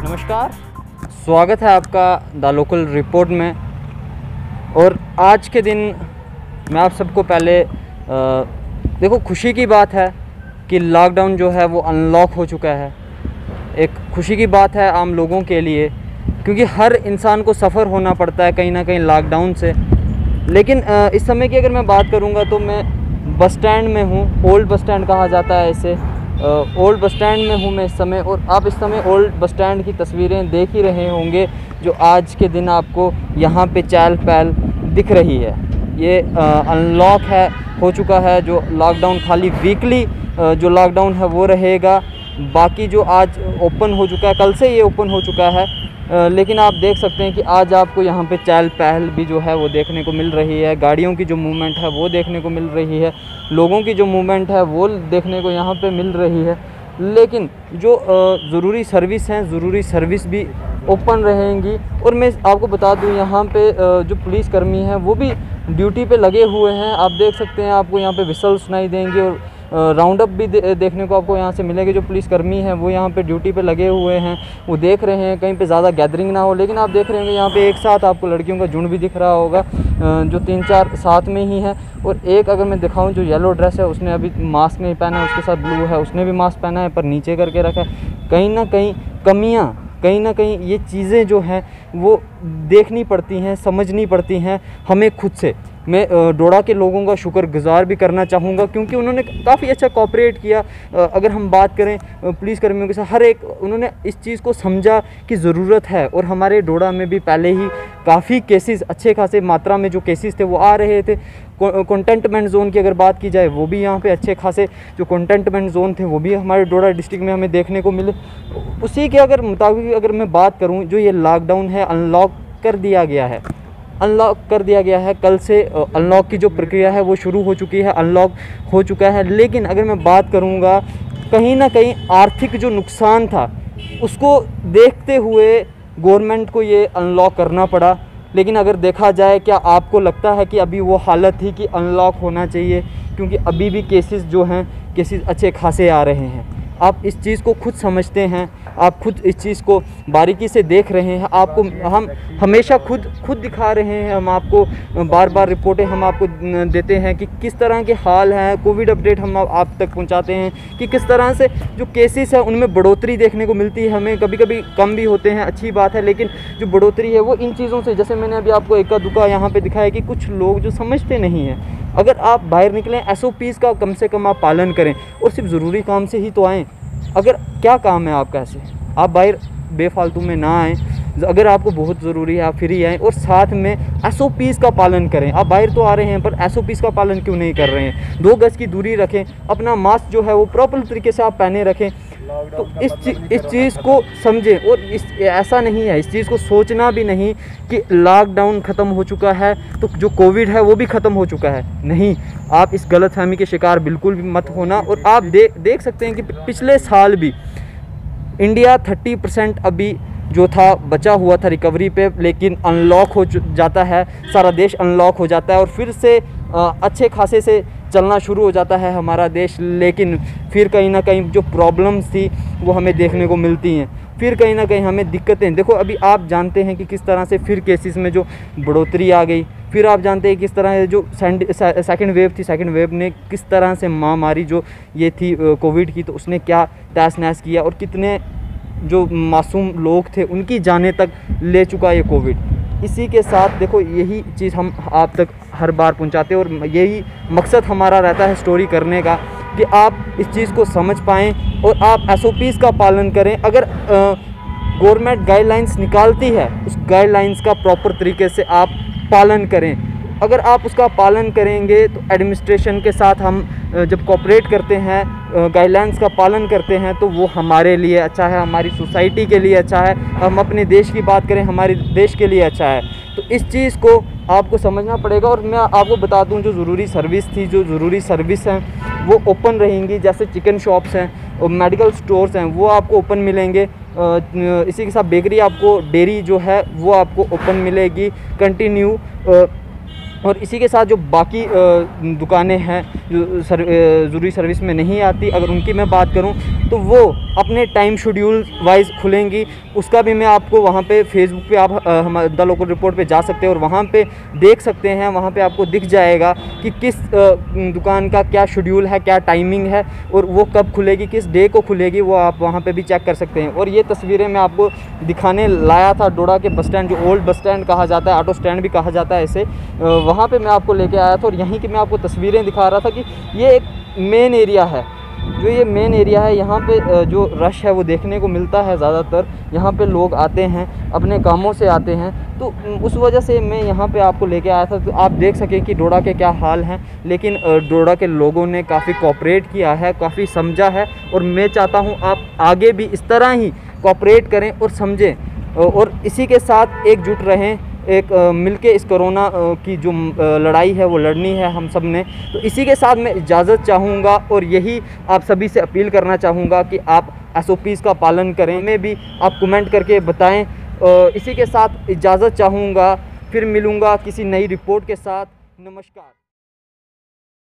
नमस्कार, स्वागत है आपका द लोकल रिपोर्ट में। और आज के दिन मैं आप सबको पहले देखो, खुशी की बात है कि लॉकडाउन जो है वो अनलॉक हो चुका है। एक खुशी की बात है आम लोगों के लिए, क्योंकि हर इंसान को सफ़र होना पड़ता है कहीं ना कहीं लॉकडाउन से। लेकिन इस समय की अगर मैं बात करूँगा तो मैं बस स्टैंड में हूँ। ओल्ड बस स्टैंड कहा जाता है इसे। ओल्ड बस स्टैंड में हूँ मैं इस समय, और आप इस समय ओल्ड बस स्टैंड की तस्वीरें देख ही रहे होंगे जो आज के दिन आपको यहाँ पे चहल पहल दिख रही है। ये अनलॉक हो चुका है। जो लॉकडाउन खाली वीकली जो लॉकडाउन है वो रहेगा, बाकी जो आज ओपन हो चुका है, कल से ये ओपन हो चुका है। लेकिन आप देख सकते हैं कि आज आपको यहाँ पे चहल पहल भी जो है वो देखने को मिल रही है। गाड़ियों की जो मूवमेंट है वो देखने को मिल रही है, लोगों की जो मूवमेंट है वो देखने को यहाँ पे मिल रही है। लेकिन जो ज़रूरी सर्विस हैं, ज़रूरी सर्विस भी ओपन रहेंगी। और मैं आपको बता दूँ, यहाँ पे जो पुलिसकर्मी हैं वो भी ड्यूटी पे लगे हुए हैं। आप देख सकते हैं, आपको यहाँ पे विसल सुनाई देंगे और राउंड अप भी देखने को आपको यहाँ से मिलेगी। जो पुलिसकर्मी हैं वो यहाँ पे ड्यूटी पे लगे हुए हैं, वो देख रहे हैं कहीं पे ज़्यादा गैदरिंग ना हो। लेकिन आप देख रहे होंगे यहाँ पे एक साथ आपको लड़कियों का झुंड भी दिख रहा होगा, जो 3-4 साथ में ही है। और एक अगर मैं दिखाऊं, जो येलो ड्रेस है उसने अभी मास्क नहीं पहना है, उसके साथ ब्लू है उसने भी मास्क पहना है पर नीचे करके रखा है। कहीं ना कहीं कमियाँ, कहीं ना कहीं ये चीज़ें जो हैं वो देखनी पड़ती हैं, समझनी पड़ती हैं हमें खुद से। मैं डोडा के लोगों का शुक्रगुजार भी करना चाहूँगा, क्योंकि उन्होंने काफ़ी अच्छा कोऑपरेट किया। अगर हम बात करें पुलिसकर्मियों के साथ, हर एक उन्होंने इस चीज़ को समझा कि ज़रूरत है। और हमारे डोडा में भी पहले ही काफ़ी केसेस, अच्छे खासे मात्रा में जो केसेस थे वो आ रहे थे। कंटेनमेंट जोन की अगर बात की जाए, वो भी यहाँ पे अच्छे खासे जो कंटेनमेंट जोन थे वो भी हमारे डोडा डिस्ट्रिक्ट में हमें देखने को मिले। उसी के अगर मुताबिक अगर मैं बात करूँ, जो ये लॉकडाउन है अनलॉक कर दिया गया है, अनलॉक कर दिया गया है। कल से अनलॉक की जो प्रक्रिया है वो शुरू हो चुकी है, अनलॉक हो चुका है। लेकिन अगर मैं बात करूँगा, कहीं ना कहीं आर्थिक जो नुकसान था उसको देखते हुए गवर्नमेंट को ये अनलॉक करना पड़ा। लेकिन अगर देखा जाए, क्या आपको लगता है कि अभी वो हालत थी कि अनलॉक होना चाहिए? क्योंकि अभी भी केसेस जो हैं, केसेस अच्छे खासे आ रहे हैं। आप इस चीज़ को खुद समझते हैं, आप खुद इस चीज़ को बारीकी से देख रहे हैं। आपको हम हमेशा खुद दिखा रहे हैं, हम आपको बार बार रिपोर्टें हम आपको देते हैं कि किस तरह के हाल हैं। कोविड अपडेट हम आप तक पहुंचाते हैं कि किस तरह से जो केसेस हैं उनमें बढ़ोतरी देखने को मिलती है हमें। कभी कभी कम भी होते हैं, अच्छी बात है, लेकिन जो बढ़ोतरी है वो इन चीज़ों से, जैसे मैंने अभी आपको इक्का दुक्का यहाँ पर दिखाया कि कुछ लोग जो समझते नहीं हैं। अगर आप बाहर निकलें, SOPs का कम से कम आप पालन करें, और सिर्फ ज़रूरी काम से ही तो आएँ। अगर क्या काम है आपका, ऐसे आप बाहर बेफालतू में ना आएँ। अगर आपको बहुत ज़रूरी है आप फ्री आएँ, और साथ में SOPs का पालन करें। आप बाहर तो आ रहे हैं पर SOPs का पालन क्यों नहीं कर रहे हैं? 2 गज की दूरी रखें, अपना मास्क जो है वो प्रॉपर तरीके से आप पहने रखें। तो इस चीज़ को समझें। और ऐसा नहीं है, इस चीज़ को सोचना भी नहीं कि लॉकडाउन ख़त्म हो चुका है तो जो कोविड है वो भी ख़त्म हो चुका है। नहीं, आप इस गलतफहमी के शिकार बिल्कुल भी मत होना। और आप देख सकते हैं कि पिछले साल भी इंडिया 30% अभी जो था बचा हुआ था रिकवरी पे, लेकिन अनलॉक हो जाता है, सारा देश अनलॉक हो जाता है और फिर से अच्छे खासे से चलना शुरू हो जाता है हमारा देश। लेकिन फिर कहीं ना कहीं जो प्रॉब्लम्स थी वो हमें देखने को मिलती हैं, फिर कहीं ना कहीं हमें दिक्कतें। देखो, अभी आप जानते हैं कि किस तरह से फिर केसेस में जो बढ़ोतरी आ गई। फिर आप जानते हैं किस तरह जो सेकंड वेव थी, सेकंड वेव ने किस तरह से महामारी जो ये थी कोविड की, तो उसने क्या तहस नहस किया और कितने जो मासूम लोग थे उनकी जानें तक ले चुका ये कोविड। इसी के साथ देखो, यही चीज़ हम आप तक हर बार पहुंचाते हैं, और यही मकसद हमारा रहता है स्टोरी करने का, कि आप इस चीज़ को समझ पाएँ और आप SOPs का पालन करें। अगर गवर्नमेंट गाइडलाइंस निकालती है, उस गाइडलाइंस का प्रॉपर तरीके से आप पालन करें। अगर आप उसका पालन करेंगे तो एडमिनिस्ट्रेशन के साथ हम जब कोऑपरेट करते हैं, गाइडलाइंस का पालन करते हैं, तो वो हमारे लिए अच्छा है, हमारी सोसाइटी के लिए अच्छा है। हम अपने देश की बात करें, हमारे देश के लिए अच्छा है। तो इस चीज़ को आपको समझना पड़ेगा। और मैं आपको बता दूं, जो ज़रूरी सर्विस थी, जो ज़रूरी सर्विस हैं वो ओपन रहेंगी। जैसे चिकन शॉप्स हैं और मेडिकल स्टोर्स हैं वो आपको ओपन मिलेंगे। इसी के साथ बेकरी, आपको डेयरी जो है वो आपको ओपन मिलेगी कंटिन्यू। और इसी के साथ जो बाकी दुकानें हैं जो ज़रूरी सर्विस में नहीं आती, अगर उनकी मैं बात करूं तो वो अपने टाइम शेड्यूल वाइज खुलेंगी। उसका भी मैं आपको वहां पे फेसबुक पे आप हमारे द लोकल रिपोर्ट पे जा सकते हैं और वहां पे देख सकते हैं। वहां पे आपको दिख जाएगा कि किस दुकान का क्या शेड्यूल है, क्या टाइमिंग है और वो कब खुलेगी, किस डे को खुलेगी, वो आप वहाँ पे भी चेक कर सकते हैं। और ये तस्वीरें मैं आपको दिखाने लाया था डोडा के बस स्टैंड, जो ओल्ड बस स्टैंड कहा जाता है, ऑटो स्टैंड भी कहा जाता है ऐसे, वहाँ पे मैं आपको लेके आया था और यहीं की मैं आपको तस्वीरें दिखा रहा था कि ये एक मेन एरिया है। जो ये मेन एरिया है, यहाँ पे जो रश है वो देखने को मिलता है ज़्यादातर। यहाँ पे लोग आते हैं, अपने कामों से आते हैं, तो उस वजह से मैं यहाँ पे आपको लेके आया था, तो आप देख सकें कि डोडा के क्या हाल हैं। लेकिन डोडा के लोगों ने काफ़ी कोऑपरेट किया है, काफ़ी समझा है और मैं चाहता हूँ आप आगे भी इस तरह ही कोऑपरेट करें और समझें और इसी के साथ एकजुट रहें। एक मिलके इस कोरोना की जो लड़ाई है वो लड़नी है हम सब ने। तो इसी के साथ मैं इजाज़त चाहूँगा और यही आप सभी से अपील करना चाहूँगा कि आप SOPs का पालन करें। मैं भी आप कमेंट करके बताएं। इसी के साथ इजाज़त चाहूँगा, फिर मिलूँगा किसी नई रिपोर्ट के साथ। नमस्कार।